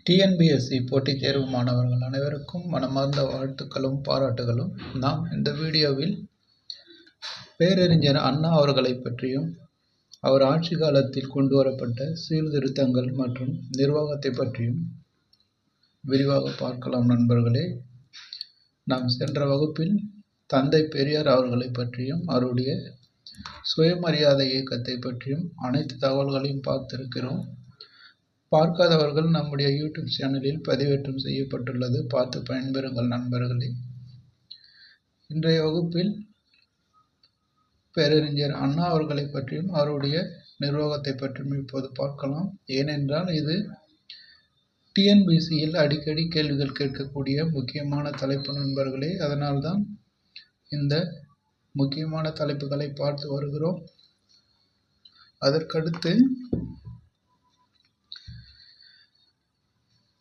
TNPSC போட்டித் தேர்வு மாணவர்கள் அனைவருக்கும் மனமார்ந்த வாழ்த்துக்களும் பாராட்டுகளும். நாம் இந்த வீடியோவில் பேரறிஞர் அண்ணா அவர்களைப் பற்றியும் அவர் ஆட்சி காலத்தில் கொண்டு வரப்பட்ட சீர்திருத்தங்கள் மற்றும் நிர்வாகத்தை பற்றியும் விரிவாக பார்க்கலாம். நண்பர்களே, நாம் சென்ற வகுப்பில் தந்தை பெரியார் அவர்களை பற்றியும் அவருடைய சுயமரியாதை இயக்கத்தை பற்றியும் அனைத்து தகவல்களையும் பார்த்திருக்கிறோம். பார்க்காதவர்கள் நம்முடைய யூடியூப் சேனலில் பதிவேற்றம் செய்யப்பட்டுள்ளது, பார்த்து பயன்பெறுங்கள் நண்பர்களே. இன்றைய வகுப்பில் பேரறிஞர் அண்ணா அவர்களை பற்றியும் அவருடைய நிர்வாகத்தை பற்றியும் இப்போது பார்க்கலாம். ஏனென்றால் இது டிஎன்பிசியில் அடிக்கடி கேள்விகள் கேட்கக்கூடிய முக்கியமான தலைப்பு நண்பர்களே. அதனால்தான் இந்த முக்கியமான தலைப்புகளை பார்த்து வருகிறோம். அதற்கடுத்து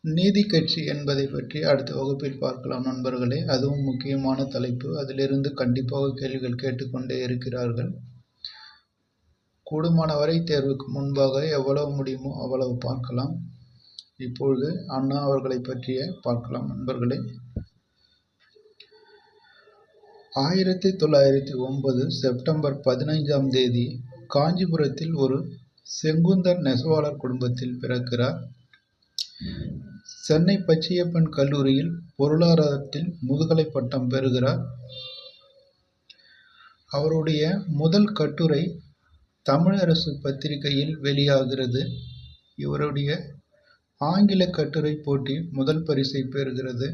நீதி கட்சி என்பதை பற்றி அடுத்த வகுப்பில் பார்க்கலாம் நண்பர்களே. அதுவும் முக்கியமான தலைப்பு. அதிலிருந்து கண்டிப்பாக கேள்விகள் கேட்டுக்கொண்டே இருக்கிறார்கள். கூடுமானவரை தேர்வுக்கு முன்பாக எவ்வளவு முடியுமோ அவ்வளவு பார்க்கலாம். இப்பொழுது அண்ணா அவர்களை பற்றிய பார்க்கலாம் நண்பர்களே. 1909 செப்டம்பர் 15ஆம் தேதி காஞ்சிபுரத்தில் ஒரு செங்குந்தர் நெசவாளர் குடும்பத்தில் பிறக்கிறார். சென்னை பச்சையப்பன் கல்லூரியில் பொருளாதாரத்தில் முதுகலை பட்டம் பெறுகிறார். அவருடைய முதல் கட்டுரை தமிழரசு பத்திரிகையில் வெளியாகிறது. இவருடைய ஆங்கில கட்டுரை போட்டி முதல் பரிசை பெறுகிறது.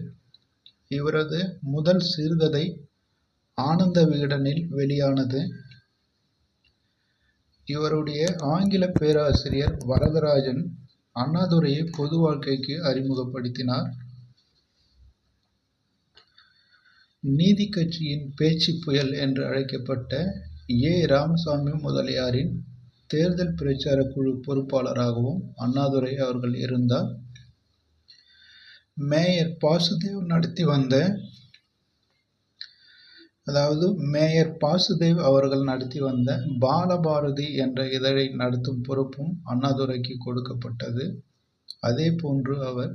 இவரது முதல் சிறுகதை ஆனந்த விகடனில் வெளியானது. இவருடைய ஆங்கில பேராசிரியர் வரதராஜன் அண்ணாதுரையை பொது வாழ்க்கைக்கு அறிமுகப்படுத்தினார். நீதி கட்சியின் பேச்சு புயல் என்று அழைக்கப்பட்ட ஏ. ராமசாமி முதலியாரின் தேர்தல் பிரச்சார குழு பொறுப்பாளராகவும் அண்ணாதுரை அவர்கள் இருந்தார். மேயர் பாசுதேவ் அவர்கள் நடத்தி வந்த பாலபாரதி என்ற இதழை நடத்தும் பொறுப்பும் அண்ணாதுரைக்கு கொடுக்கப்பட்டது. அதே போன்று அவர்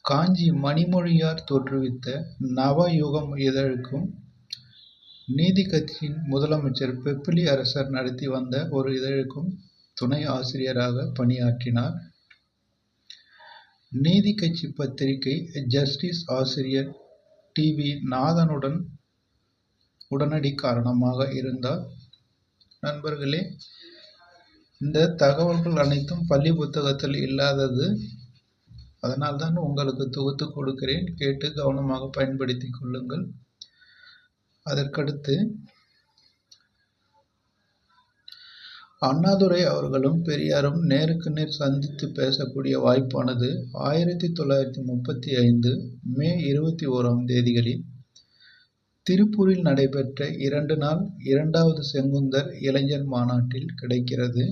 காஞ்சி மணிமொழியார் தோற்றுவித்த நவயுகம் இதழுக்கும் நீதி கட்சியின் முதலமைச்சர் பெப்பிலி அரசர் நடத்தி வந்த ஒரு இதழுக்கும் துணை ஆசிரியராக பணியாற்றினார். நீதி கட்சி பத்திரிகை ஜஸ்டிஸ் ஆசிரியர் டி.வி. நாதனுடன் உடனடி காரணமாக இருந்தார். நண்பர்களே, இந்த தகவல்கள் அனைத்தும் பள்ளி புத்தகத்தில் இல்லாதது. அதனால்தான் உங்களுக்கு தொகுத்து கொடுக்கிறேன். கேட்டு கவனமாக பயன்படுத்தி கொள்ளுங்கள். அதற்கடுத்து அண்ணாதுரை அவர்களும் பெரியாரும் நேருக்கு நேர் சந்தித்து பேசக்கூடிய வாய்ப்பானது 1935 மே 21ஆம் தேதிகளில் திருப்பூரில் நடைபெற்ற 2 நாள் 2வது செங்குந்தர் இளைஞர் மாநாட்டில் கிடைக்கிறது.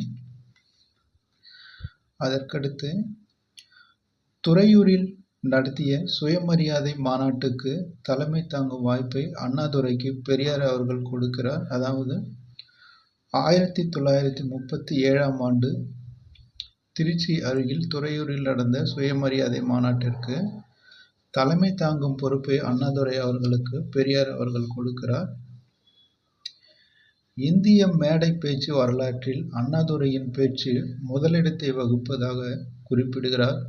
அதற்கடுத்து துறையூரில் நடத்திய சுயமரியாதை மாநாட்டுக்கு தலைமை தாங்கும் வாய்ப்பை அண்ணாதுரைக்கு பெரியார் அவர்கள் கொடுக்கிறார். அதாவது 1937ஆம் ஆண்டு திருச்சி அருகில் துறையூரில் நடந்த சுயமரியாதை மாநாட்டிற்கு தலைமை தாங்கும் பொறுப்பை அண்ணாதுரை அவர்களுக்கு பெரியார் அவர்கள் கொடுக்கிறார். இந்திய மேடை பேச்சு வரலாற்றில் அண்ணாதுரையின் பேச்சு முதலிடத்தை வகுப்பதாக குறிப்பிடுகிறார்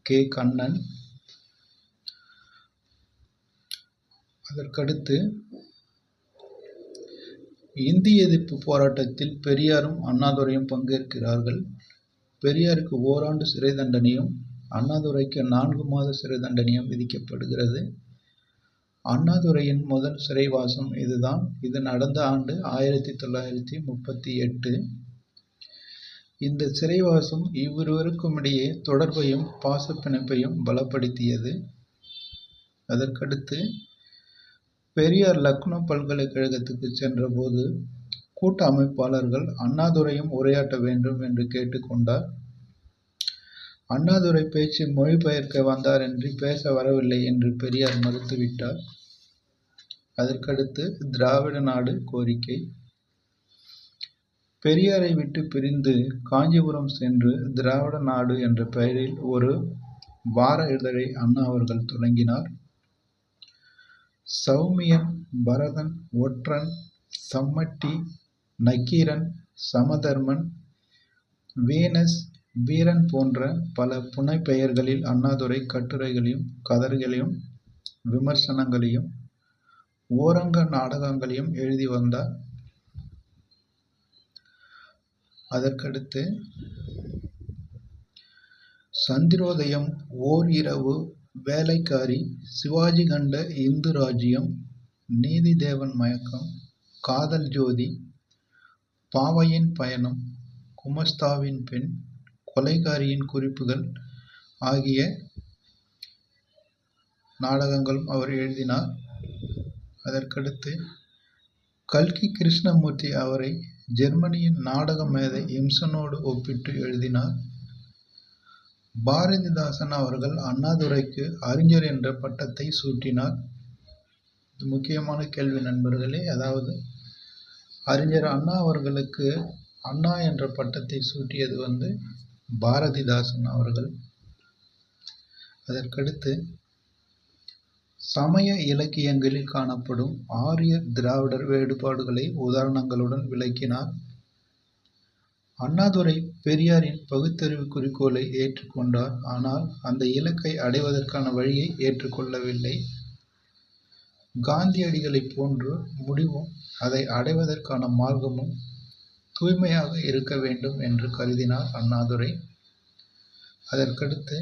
கே. கண்ணன். அதற்கடுத்து இந்திய எதிர்ப்பு போராட்டத்தில் பெரியாரும் அண்ணாதுரையும் பங்கேற்கிறார்கள். பெரியாருக்கு ஓராண்டு சிறை தண்டனையும் அண்ணாதுரைக்கு 4 மாத சிறை தண்டனையும் விதிக்கப்படுகிறது. அண்ணாதுரையின் முதல் சிறைவாசம் இதுதான். இது நடந்த ஆண்டு 1938. இந்த சிறைவாசம் இவ்விருவருக்கும் இடையே தொடர்பையும் பாசப்பிணைப்பையும் பலப்படுத்தியது. அதற்கடுத்து பெரியார் லக்னோ பல்கலைக்கழகத்துக்கு சென்றபோது கூட்ட அமைப்பாளர்கள் அண்ணாதுரையும் உரையாற்ற வேண்டும் என்று கேட்டுக்கொண்டார். அண்ணாதுரை பேச்சு மொழிபெயர்க்க வந்தார் என்று பேச வரவில்லை என்று பெரியார் மறுத்துவிட்டார். அதற்கடுத்து திராவிட நாடு கோரிக்கை. பெரியாரை விட்டு பிரிந்து காஞ்சிபுரம் சென்று திராவிட நாடு என்ற பெயரில் ஒரு வார இதழை அண்ணா அவர்கள் தொடங்கினார். சௌமியன், பரதன், ஒற்றன், சம்மட்டி, நக்கீரன், சமதர்மன், வீனஸ், வீரன் போன்ற பல புனைப்பெயர்களில் அண்ணாதுரை கட்டுரைகளையும் கதைகளையும் விமர்சனங்களையும் ஓரங்க நாடகங்களையும் எழுதி வந்தார். அதற்கடுத்து சந்திரோதயம், ஓர் இரவு, வேலைக்காரி, சிவாஜி கண்ட இந்து ராஜ்யம், நீதி தேவன் மயக்கம், காதல் ஜோதி, பாவையின் பயணம், குமஸ்தாவின் பெண், கொலைகாரியின் குறிப்புகள் ஆகிய நாடகங்களும் அவர் எழுதினார். அதற்கடுத்து கல்கி கிருஷ்ணமூர்த்தி அவரை ஜெர்மனியின் நாடக மேதை இம்சனோடு ஒப்பிட்டு எழுதினார். பாரதிதாசன் அவர்கள் அண்ணாதுரைக்கு அறிஞர் என்ற பட்டத்தை சூட்டினார். இது முக்கியமான கேள்வி நண்பர்களே. அதாவது அறிஞர் அண்ணா அவர்களுக்கு அண்ணா என்ற பட்டத்தை சூட்டியது பாரதிதாசன் அவர்கள். அதற்கடுத்து சமய இலக்கியங்களில் காணப்படும் ஆரியர் திராவிடர் வேறுபாடுகளை உதாரணங்களுடன் விளக்கினார். அண்ணாதுரை பெரியாரின் பகுத்தறிவு குறிக்கோளை ஏற்றுக்கொண்டார். ஆனால் அந்த இலக்கை அடைவதற்கான வழியை ஏற்றுக்கொள்ளவில்லை. காந்தியடிகளைப் போன்று முடிவும் அதை அடைவதற்கான மார்க்கமும் தூய்மையாக இருக்க வேண்டும் என்று கருதினார் அண்ணாதுரை. அதற்கடுத்து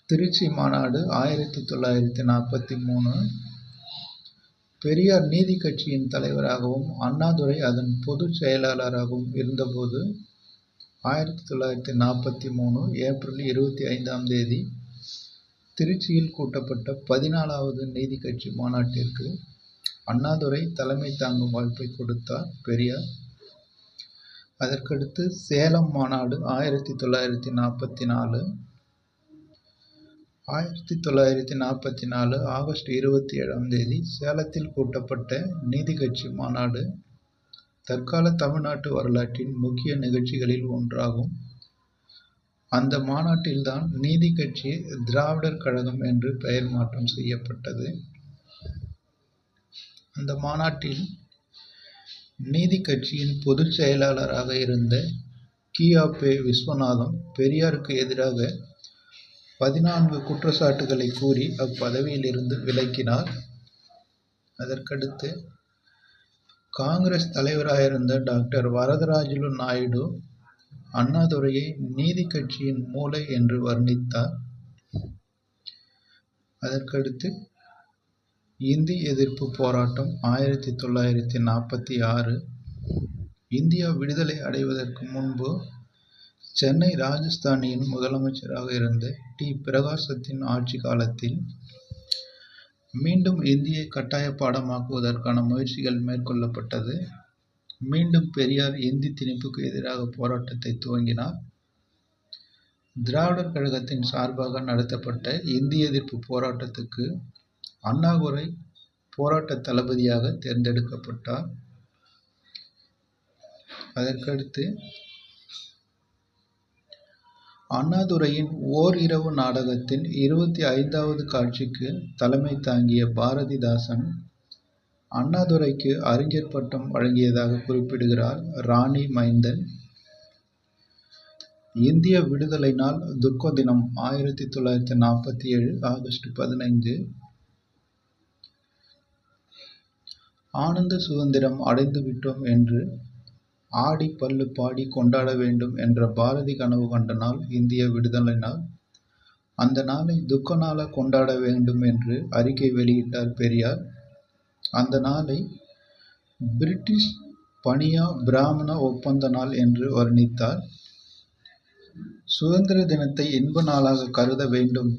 திருச்சி மாநாடு 1943. பெரியார் நீதி கட்சியின் தலைவராகவும் அண்ணாதுரை அதன் பொதுச் செயலாளராகவும் இருந்தபோது 1943 ஏப்ரல் 25 திருச்சியில் கூட்டப்பட்ட 14வது நீதி கட்சி மாநாட்டிற்கு அண்ணாதுரை தலைமை தாங்கும் வாய்ப்பை கொடுத்தார் பெரியார். அதற்கடுத்து சேலம் மாநாடு 1944. 1944 ஆகஸ்ட் 27 சேலத்தில் கூட்டப்பட்ட நீதி கட்சி மாநாடு தற்கால தமிழ்நாட்டு வரலாற்றின் முக்கிய நிகழ்ச்சிகளில் ஒன்றாகும். அந்த மாநாட்டில்தான் நீதி கட்சி திராவிடர் கழகம் என்று பெயர் மாற்றம் செய்யப்பட்டது. அந்த மாநாட்டில் நீதி கட்சியின் பொதுச் செயலாளராக இருந்த கி.ஆ.பெ. விஸ்வநாதம் பெரியாருக்கு எதிராக 14 குற்றச்சாட்டுகளை கூறி அப்பதவியிலிருந்து விலக்கினார். அதற்கடுத்து காங்கிரஸ் தலைவராயிருந்த டாக்டர் வரதராஜுலு நாயுடு அண்ணாதுரையை நீதி கட்சியின் மூளை என்று வர்ணித்தார். அதற்கடுத்து இந்தி எதிர்ப்பு போராட்டம் 1946. இந்தியா விடுதலை அடைவதற்கு முன்பு சென்னை ராஜஸ்தானின் முதலமைச்சராக இருந்த டி. பிரகாசத்தின் ஆட்சி காலத்தில் மீண்டும் இந்தியை கட்டாய பாடமாக்குவதற்கான முயற்சிகள் மேற்கொள்ளப்பட்டது. மீண்டும் பெரியார் இந்தி திணிப்புக்கு எதிராக போராட்டத்தை துவங்கினார். திராவிடர் கழகத்தின் சார்பாக நடத்தப்பட்ட இந்தி எதிர்ப்பு போராட்டத்துக்கு அண்ணாதுரை போராட்ட தளபதியாக தேர்ந்தெடுக்கப்பட்டார். அதற்கடுத்து அண்ணாதுரையின் ஓர் இரவு நாடகத்தின் 25வது காட்சிக்கு தலைமை தாங்கிய பாரதிதாசன் அண்ணாதுரைக்கு அறிஞர் பட்டம் வழங்கியதாக குறிப்பிடுகிறார் ராணி மைந்தன். இந்திய விடுதலை நாள் துக்க தினம் 1947 ஆகஸ்ட் 15. ஆனந்த சுதந்திரம் அடைந்து விட்டோம் என்று ஆடி பல்லு பாடி கொண்டாட வேண்டும் என்ற பாரதி கனவு கண்ட நாள் இந்திய விடுதலை நாள். அந்த நாளை துக்க நாளாக கொண்டாட வேண்டும் என்று அறிக்கை வெளியிட்டார் பெரியார். அந்த நாளை பிரிட்டிஷ் பனியா பிராமண ஒப்பந்த நாள் என்று வர்ணித்தார். சுதந்திர தினத்தை இன்ப நாளாக கருத வேண்டும்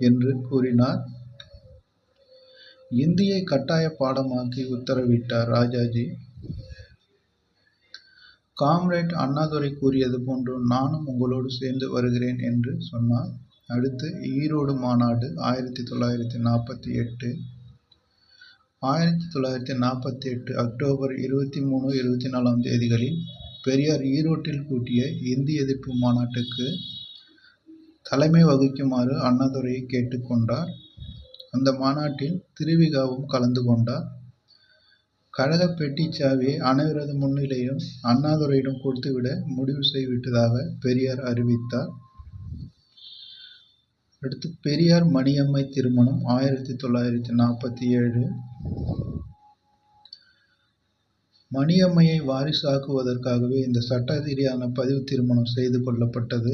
என்று கூறினார். இந்தியை கட்டாய பாடமாக்கி உத்தரவிட்டார் ராஜாஜி. காம்ரேட் அண்ணாதுரை கூறியது போன்று நானும் உங்களோடு சேர்ந்து வருகிறேன் என்று சொன்னார். அடுத்து ஈரோடு மாநாடு 1948. 1948 அக்டோபர் 23, 24 தேதிகளில் பெரியார் ஈரோட்டில் கூட்டிய இந்தி எதிர்ப்பு மாநாட்டுக்கு தலைமை வகிக்குமாறு அண்ணாதுரையை கேட்டுக்கொண்டார். அந்த மாநாட்டில் திருவிகாவும் கலந்து கொண்டார். கழக பெட்டிச் சாவியை அனைவரது முன்னிலையிலும் அண்ணாதுரையிடம் கொடுத்துவிட முடிவு செய்துவிட்டதாக பெரியார் அறிவித்தார். அடுத்து பெரியார் மணியம்மை திருமணம் 1947. மணியம்மையை வாரிசாக்குவதற்காகவே இந்த சட்ட ரீதியான பதிவு திருமணம் செய்து கொள்ளப்பட்டது.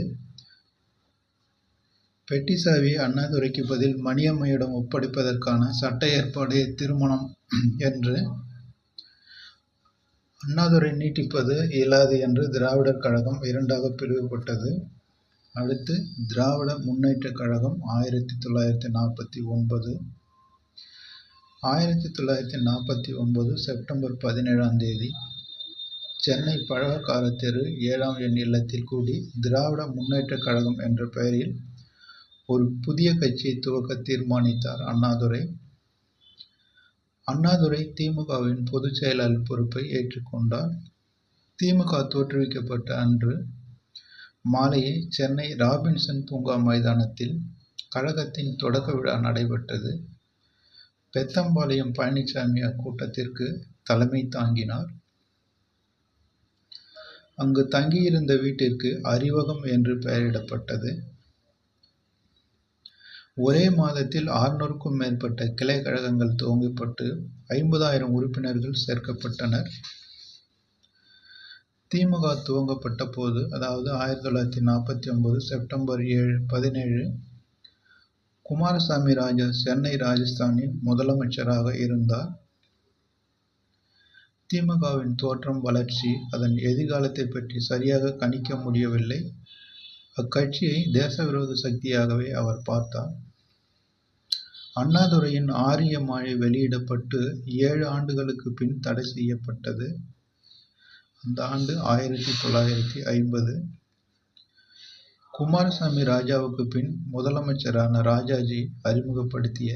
பெட்டி சாவியை அண்ணாதுரைக்கு பதில் மணியம்மையிடம் ஒப்படைப்பதற்கான சட்ட ஏற்பாடு திருமணம் என்று அண்ணாதுரை நீட்டிப்பது இயலாது என்று திராவிடர் கழகம் இரண்டாக பிரிவுபட்டது. அடுத்து திராவிட முன்னேற்றக் கழகம் 1949. 1949 செப்டம்பர் 17 சென்னை பழவக்கார தெரு 7ஆம் எண் இல்லத்தில் கூடி திராவிட முன்னேற்றக் கழகம் என்ற பெயரில் ஒரு புதிய கட்சியை துவக்க தீர்மானித்தார் அண்ணாதுரை. அண்ணாதுரை திமுகவின் பொதுச் செயலாளர் பொறுப்பை ஏற்றுக்கொண்டார். திமுக தோற்றுவிக்கப்பட்ட அன்று மாலையே சென்னை ராபின்சன் பூங்கா மைதானத்தில் கழகத்தின் தொடக்க விழா நடைபெற்றது. பெத்தம்பாளையம் பழனிசாமி அக்கூட்டத்திற்கு தலைமை தாங்கினார். அங்கு தங்கியிருந்த வீட்டிற்கு அறிவகம் என்று பெயரிடப்பட்டது. ஒரே மாதத்தில் 600க்கும் மேற்பட்ட கிளை கழகங்கள் துவங்கப்பட்டு 50,000 உறுப்பினர்கள் சேர்க்கப்பட்டனர். திமுக துவங்கப்பட்ட போது, அதாவது 1949 செப்டம்பர் 17 குமாரசாமி ராஜா சென்னை ராஜஸ்தானின் முதலமைச்சராக இருந்தார். திமுகவின் தோற்றம், வளர்ச்சி, அதன் எதிர்காலத்தை பற்றி சரியாக கணிக்க முடியவில்லை. அக்கட்சியை தேசவிரோத சக்தியாகவே அவர் பார்த்தார். அண்ணாதுரையின் ஆரியமாழை வெளியிடப்பட்டு 7 ஆண்டுகளுக்கு பின் தடை செய்யப்பட்டது. அந்த ஆண்டு 1950. குமாரசாமி ராஜாவுக்கு பின் முதலமைச்சரான ராஜாஜி அறிமுகப்படுத்திய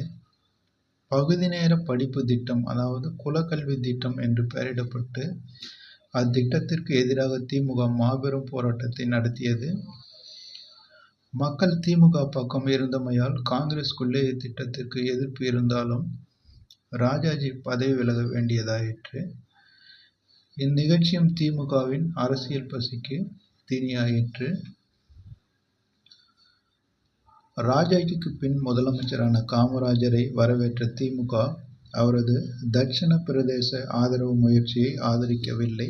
பகுதி நேர படிப்பு திட்டம், அதாவது குலக்கல்வி திட்டம் என்று பெயரிடப்பட்டு அத்திட்டத்திற்கு எதிராக திமுக மாபெரும் போராட்டத்தை நடத்தியது. மக்கள் திமுக பக்கம் இருந்தமையால் காங்கிரஸுக்குள்ளே இத்திட்டத்திற்கு எதிர்ப்பு இருந்தாலும் ராஜாஜி பதவி விலக வேண்டியதாயிற்று. இந்நிகழ்ச்சியும் திமுகவின் அரசியல் பசிக்கு தீனியாயிற்று. ராஜாஜிக்கு பின் முதலமைச்சரான காமராஜரை வரவேற்ற திமுக அவரது தட்சிண பிரதேச ஆதரவு முயற்சியை ஆதரிக்கவில்லை.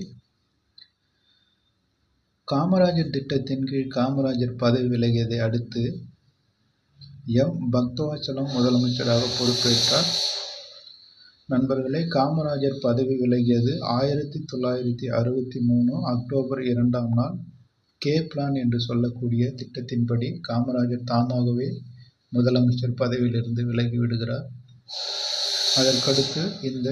காமராஜர் திட்டத்தின் கீழ் காமராஜர் பதவி விலகியதை அடுத்து பக்தவாச்சலம் முதலமைச்சராக பொறுப்பேற்றார். நண்பர்களே, காமராஜர் பதவி விலகியது 1963 அக்டோபர் 2ஆம் நாள். கே பிளான் என்று சொல்லக்கூடிய திட்டத்தின்படி காமராஜர் தாமாகவே முதலமைச்சர் பதவியிலிருந்து விலகிவிடுகிறார். அதற்கடுத்து இந்த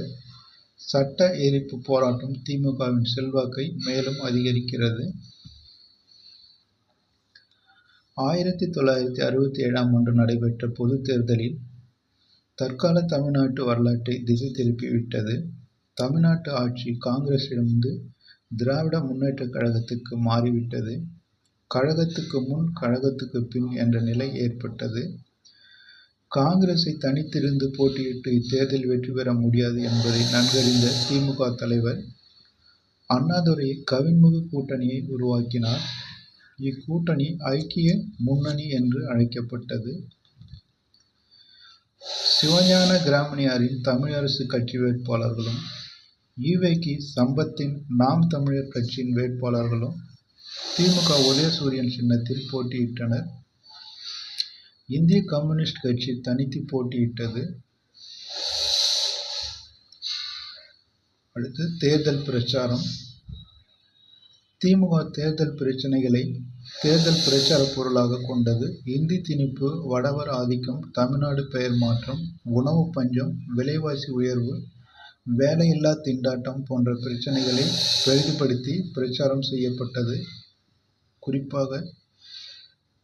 சட்ட எரிப்பு போராட்டம் திமுகவின் செல்வாக்கை மேலும் அதிகரிக்கிறது. 1967ஆம் ஆண்டு நடைபெற்ற பொதுத் தேர்தலில் தற்கால தமிழ்நாட்டு வரலாற்றை திசை திருப்பிவிட்டது. தமிழ்நாட்டு ஆட்சி காங்கிரசிடமிருந்து திராவிட முன்னேற்றக் கழகத்துக்கு மாறிவிட்டது. கழகத்துக்கு முன் கழகத்துக்கு பின் என்ற நிலை ஏற்பட்டது. காங்கிரஸை தனித்திருந்து போட்டியிட்டு இத்தேர்தலில் வெற்றி பெற முடியாது என்பதை நன்கறிந்த திமுக தலைவர் அண்ணாதுரை கவின்முக கூட்டணியை உருவாக்கினார். இக்கூட்டணி ஐக்கிய முன்னணி என்று அழைக்கப்பட்டது. சிவஞான கிராமணியாரின் தமிழரசு கட்சி வேட்பாளர்களும் ஈவேகி சம்பத்தின் நாம் தமிழர் கட்சியின் வேட்பாளர்களும் திமுக உதயசூரியன் சின்னத்தில் போட்டியிட்டனர். இந்திய கம்யூனிஸ்ட் கட்சி தனித்து போட்டியிட்டது. அடுத்து தேர்தல் பிரச்சாரம். திமுக தேர்தல் பிரச்சனைகளை தேர்தல் பிரச்சார பொருளாக கொண்டது. இந்தி திணிப்பு, வடவர் ஆதிக்கம், தமிழ்நாடு பெயர் மாற்றம், உணவு பஞ்சம், விலைவாசி உயர்வு, வேலையில்லா திண்டாட்டம் போன்ற பிரச்சனைகளை பெரிதுபடுத்தி பிரச்சாரம் செய்யப்பட்டது. குறிப்பாக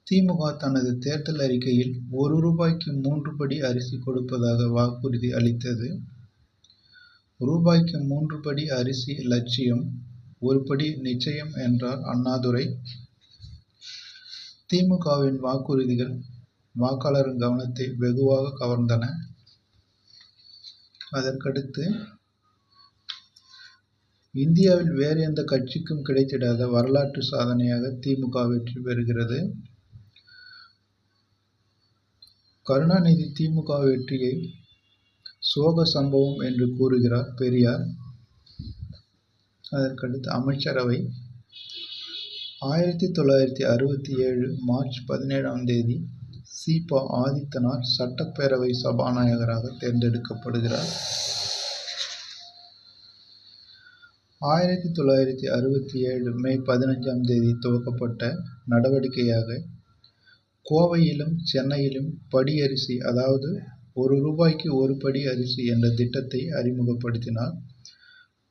திமுக தனது தேர்தல் அறிக்கையில் ₹1 3 படி அரிசி கொடுப்பதாக வாக்குறுதி அளித்தது. ரூபாய்க்கு 3 படி அரிசி லட்சியம், 1 படி நிச்சயம் என்றார் அண்ணாதுரை. திமுகவின் வாக்குறுதிகள் வாக்காளரின் கவனத்தை வெகுவாக கவர்ந்தன. அதற்கடுத்து இந்தியாவில் வேறு எந்த கட்சிக்கும் கிடைத்திடாத வரலாற்று சாதனையாக திமுக வெற்றி பெறுகிறது. கருணாநிதி திமுக வெற்றியை சோக சம்பவம் என்று கூறுகிறார் பெரியார். அதற்கடுத்து அமைச்சரவை 1967 மார்ச் 17 சி.ப. ஆதித்தனார் சட்டப்பேரவை சபாநாயகராக தேர்ந்தெடுக்கப்படுகிறார். 1967 மே 15 துவக்கப்பட்ட நடவடிக்கையாக கோவையிலும் சென்னையிலும் படியரிசி, அதாவது ₹1 ஒரு படி அரிசி என்ற திட்டத்தை அறிமுகப்படுத்தினார்.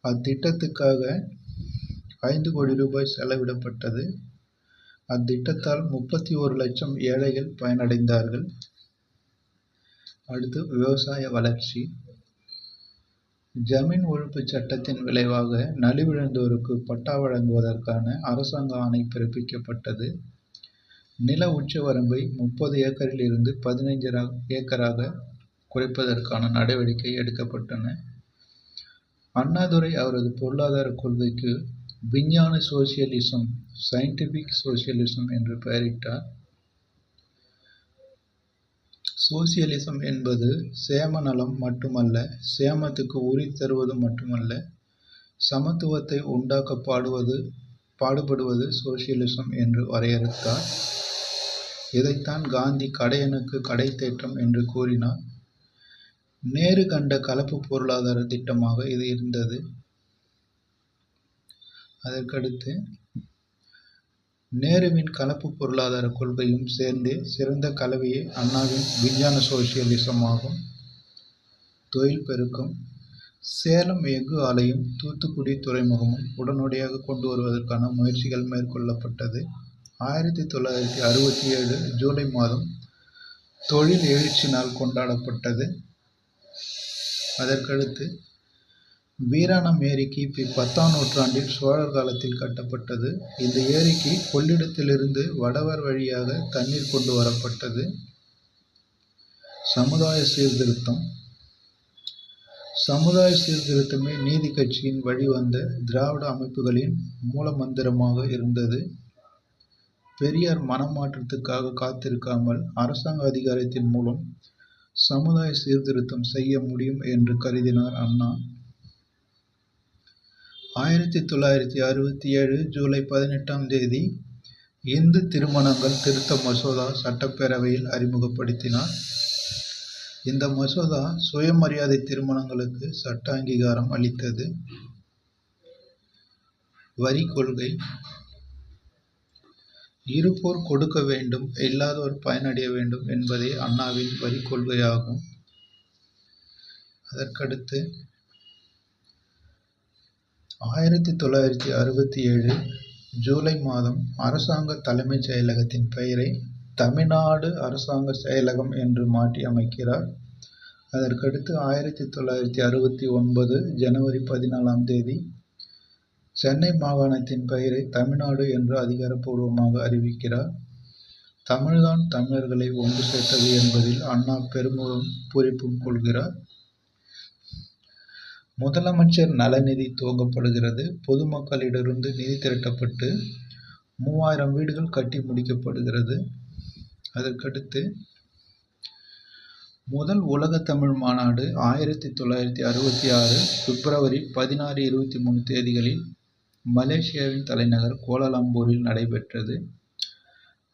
அத்திட்டத்துக்காக ₹5 கோடி செலவிடப்பட்டது. அத்திட்டத்தால் 31 லட்சம் ஏழைகள் பயனடைந்தார்கள். அடுத்து விவசாய வளர்ச்சி. ஜமீன் ஒழிப்பு சட்டத்தின் விளைவாக நலிவிழந்தோருக்கு பட்டா வழங்குவதற்கான அரசாங்க ஆணை பிறப்பிக்கப்பட்டது. நில உச்சவரம்பை 30 ஏக்கரில் இருந்து 15 ஏக்கராக குறைப்பதற்கான நடவடிக்கை எடுக்கப்பட்டன. அண்ணாதுரை அவரது பொருளாதார கொள்கைக்கு விஞ்ஞான சோசியலிசம், சயின்டிபிக் சோசியலிசம் என்று பெயரிட்டார். சோசியலிசம் என்பது சேம நலம் மட்டுமல்ல, சேமத்துக்கு உரி தருவது மட்டுமல்ல, சமத்துவத்தை உண்டாக்க பாடுபடுவது சோசியலிசம் என்று வரையறுத்தார். இதைத்தான் காந்தி கடையனுக்கு கடை தேற்றம் என்று கூறினார். நேரு கண்ட கலப்பு பொருளாதார திட்டமாக இது இருந்தது. அதற்கடுத்து நேருவின் கலப்பு பொருளாதார கொள்கையும் சேர்ந்தே சிறந்த கலவையே அண்ணாவின் விஞ்ஞான சோசியலிசம் ஆகும். தொழில் பெருக்கம். சேலம் எஃகு ஆலையும் தூத்துக்குடி துறைமுகமும் உடனடியாக கொண்டு வருவதற்கான முயற்சிகள் மேற்கொள்ளப்பட்டது. 1967 ஜூலை மாதம் தொழில் எழுச்சி நாள் கொண்டாடப்பட்டது. அதற்கடுத்து வீராணம் ஏரி கிபி 10ஆம் நூற்றாண்டில் சோழர் காலத்தில் கட்டப்பட்டது. இந்த ஏரிக்கு கொள்ளிடத்திலிருந்து வடவர் வழியாக தண்ணீர் கொண்டு வரப்பட்டது. சமுதாய சீர்திருத்தம். சமுதாய சீர்திருத்தமே நீதி கட்சியின் வழிவந்த திராவிட அமைப்புகளின் மூல மந்திரமாக இருந்தது. பெரியார் மனமாற்றத்துக்காக காத்திருக்காமல் அரசாங்க அதிகாரத்தின் மூலம் சமுதாய சீர்திருத்தம் செய்ய முடியும் என்று கருதினார் அண்ணா. 1967 ஜூலை 18 இந்து திருமணங்கள் திருத்த மசோதா சட்டப்பேரவையில் அறிமுகப்படுத்தினார். இந்த மசோதா சுயமரியாதை திருமணங்களுக்கு சட்ட அங்கீகாரம் அளித்தது. வரி கொள்கை. இருப்போர் கொடுக்க வேண்டும், இல்லாதோர் பயனடைய வேண்டும் என்பதே அண்ணாவின் வரி கொள்கையாகும். அதற்கடுத்து 1967 ஜூலை மாதம் அரசாங்க தலைமைச் செயலகத்தின் பெயரை தமிழ்நாடு அரசாங்க செயலகம் என்று மாற்றி அமைக்கிறார். அதற்கடுத்து 1969 ஜனவரி 14 சென்னை மாகாணத்தின் பெயரை தமிழ்நாடு என்று அதிகாரப்பூர்வமாக அறிவிக்கிறார். தமிழ்தான் தமிழர்களை ஒன்று சேர்த்தது என்பதில் அண்ணா பெருமிதம் பூரிப்பும் கொள்கிறார். முதலமைச்சர் நலநிதி துவங்கப்படுகிறது. பொதுமக்களிடமிருந்து நிதி திரட்டப்பட்டு 3000 வீடுகள் கட்டி முடிக்கப்படுகிறது. அதற்கடுத்து முதல் உலக தமிழ் மாநாடு 1966 பிப்ரவரி 16, 23 தேதிகளில் மலேசியாவின் தலைநகர் கோலாலம்பூரில் நடைபெற்றது.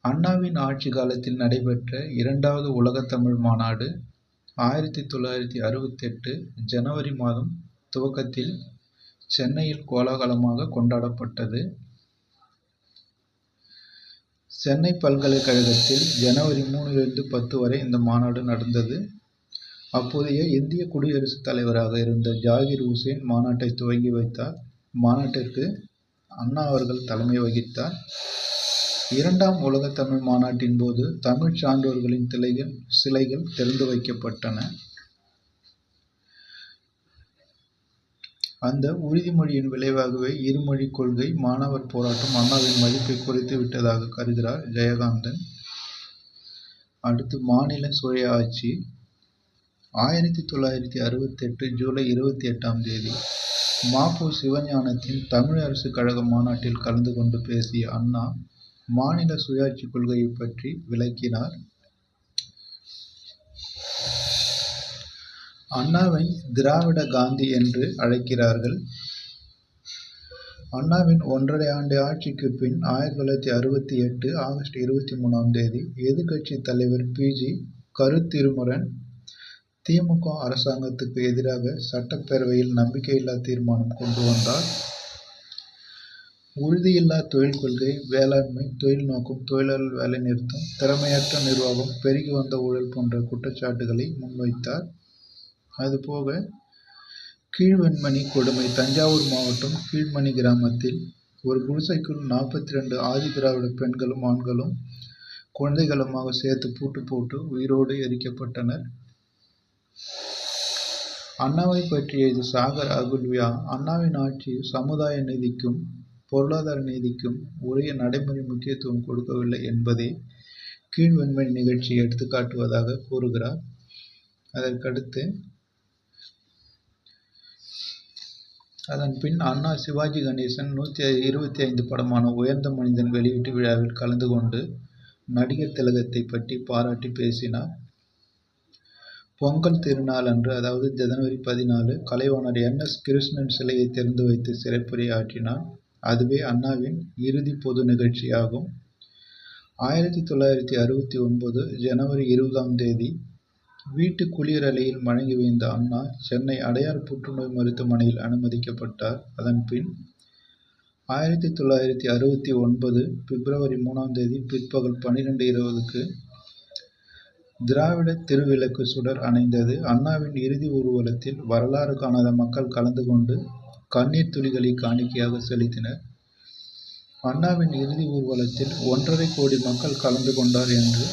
அண்ணாவின் ஆட்சி காலத்தில் நடைபெற்ற 2வது உலக தமிழ் மாநாடு 1968 ஜனவரி மாதம் துவக்கத்தில் சென்னையில் கோலாகலமாக கொண்டாடப்பட்டது. சென்னை பல்கலைக்கழகத்தில் ஜனவரி 3 - 10 வரை இந்த மாநாடு நடந்தது. அப்போதைய இந்திய குடியரசுத் தலைவராக இருந்த ஜாகிர் உசேன் மாநாட்டை துவங்கி வைத்தார். மாநாட்டிற்கு அண்ணா அவர்கள் தலைமை வகித்தார். 2ஆம் உலக தமிழ் மாநாட்டின் போது தமிழ் சான்றோர்களின் சிலைகள் திறந்து வைக்கப்பட்டன. அந்த உறுதிமொழியின் விளைவாகவே இருமொழிக் கொள்கை மாணவர் போராட்டம் அண்ணாவின் மதிப்பை குறைத்து விட்டதாக கருதுகிறார் ஜெயகாந்தன். அடுத்து மாநில சுய ஆட்சி. 1968 ஜூலை 28 ம.பொ. சிவஞானத்தின் தமிழரசுக் கழக மாநாட்டில் கலந்து கொண்டு பேசிய அண்ணா மாநில சுயாட்சி கொள்கையை பற்றி விளக்கினார். அண்ணாவை திராவிட காந்தி என்று அழைக்கிறார்கள். அண்ணாவின் 1½ ஆண்டு ஆட்சிக்கு பின் 1968 ஆகஸ்ட் 23 எதிர்க்கட்சித் தலைவர் பி.ஜி. கருத்திருமுருகன் தி.மு.க. அரசாங்கத்துக்கு எதிராக சட்டப்பேரவையில் நம்பிக்கையில்லா தீர்மானம் கொண்டு வந்தார். உறுதியில்லா தொழில் கொள்கை, வேளாண்மை, தொழில் நோக்கம், தொழிலாளர் வேலைநிறுத்தம், திறமையற்ற நிர்வாகம், பெருகி வந்த ஊழல் போன்ற குற்றச்சாட்டுகளை முன்வைத்தார். அதுபோக கீழ்வெண்மணி கொடுமை. தஞ்சாவூர் மாவட்டம் கீழ்மணி கிராமத்தில் ஒரு குடிசைக்குள் 42 ஆதிதிராவிட பெண்களும் ஆண்களும் குழந்தைகளுமாக சேர்த்து பூட்டு போட்டு உயிரோடு எரிக்கப்பட்டனர். அண்ணாவை பற்றிய இது சாகர் அகுல்வியா. அண்ணாவின் ஆட்சி சமுதாய நீதிக்கும் பொருளாதார நீதிக்கும் உரிய நடைமுறை முக்கியத்துவம் கொடுக்கவில்லை என்பதே கீழ்வெண்மணி நிகழ்ச்சி எடுத்துக்காட்டுவதாக கூறுகிறார். அதற்கடுத்து அதன் பின் அண்ணா சிவாஜி கணேசன் 125 படமான உயர்ந்த மனிதன் வெளியீட்டு விழாவில் கலந்து கொண்டு நடிகர் திலகத்தை பற்றி பாராட்டி பேசினார். பொங்கல் திருநாளன்று, அதாவது ஜனவரி 14, கலைவாணர் என்.எஸ். கிருஷ்ணன் சிலையை திறந்து வைத்து சிறப்புரை ஆற்றினார். அதுவே அண்ணாவின் இறுதி பொது நிகழ்ச்சியாகும். 1969 ஜனவரி 20 வீட்டு குளியலறையில் மயங்கி விழுந்த அண்ணா சென்னை அடையார் புற்றுநோய் மருத்துவமனையில் அனுமதிக்கப்பட்டார். அதன் பின் 1969 பிப்ரவரி 3 பிற்பகல் 12:20 திராவிட திருவிளக்கு சுடர் அணைந்தது. அண்ணாவின் இறுதி ஊர்வலத்தில் வரலாறு காணாத மக்கள் கலந்து கொண்டு கண்ணீர் துளிகளை காணிக்கையாக செலுத்தினர். அண்ணாவின் இறுதி ஊர்வலத்தில் 1½ கோடி மக்கள் கலந்து கொண்டார் என்று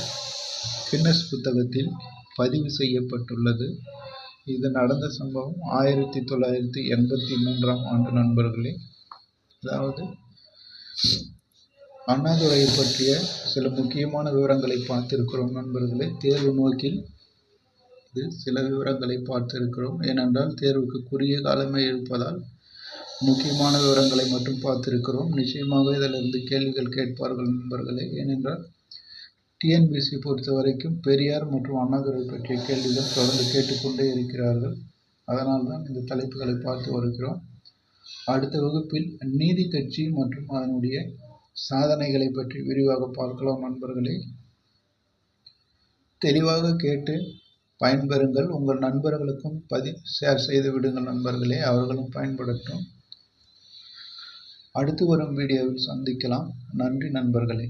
கின்னஸ் புத்தகத்தில் பதிவு செய்யப்பட்டுள்ளது. இது நடந்த சம்பவம் 1983 நண்பர்களே. அதாவது அண்ணாதுரையை பற்றிய சில முக்கியமான விவரங்களை பார்த்திருக்கிறோம் நண்பர்களே. தேர்வு நோக்கில் இது சில விவரங்களை பார்த்திருக்கிறோம். ஏனென்றால் தேர்வுக்கு குறுகிய காலமே இருப்பதால் முக்கியமான விவரங்களை மட்டும் பார்த்திருக்கிறோம். நிச்சயமாக இதிலிருந்து கேள்விகள் கேட்பார்கள் நண்பர்களே. ஏனென்றால் டிஎன்பிஎஸ்சி பொறுத்த வரைக்கும் பெரியார் மற்றும் அண்ணாதுரை பற்றிய கேள்விகள் தொடர்ந்து கேட்டுக்கொண்டே இருக்கிறார்கள். அதனால்தான் இந்த தலைப்புகளை பார்த்து வருகிறோம். அடுத்த வகுப்பில் நீதி கட்சி மற்றும் அதனுடைய சாதனைகளை பற்றி விரிவாக பார்க்கலாம் நண்பர்களே. தெளிவாக கேட்டு பயன்பெறுங்கள். உங்கள் நண்பர்களுக்கும் ஷேர் செய்து விடுங்கள் நண்பர்களே, அவர்களும் பயன்படட்டும். அடுத்து வரும் வீடியோவில் சந்திக்கலாம். நன்றி நண்பர்களே.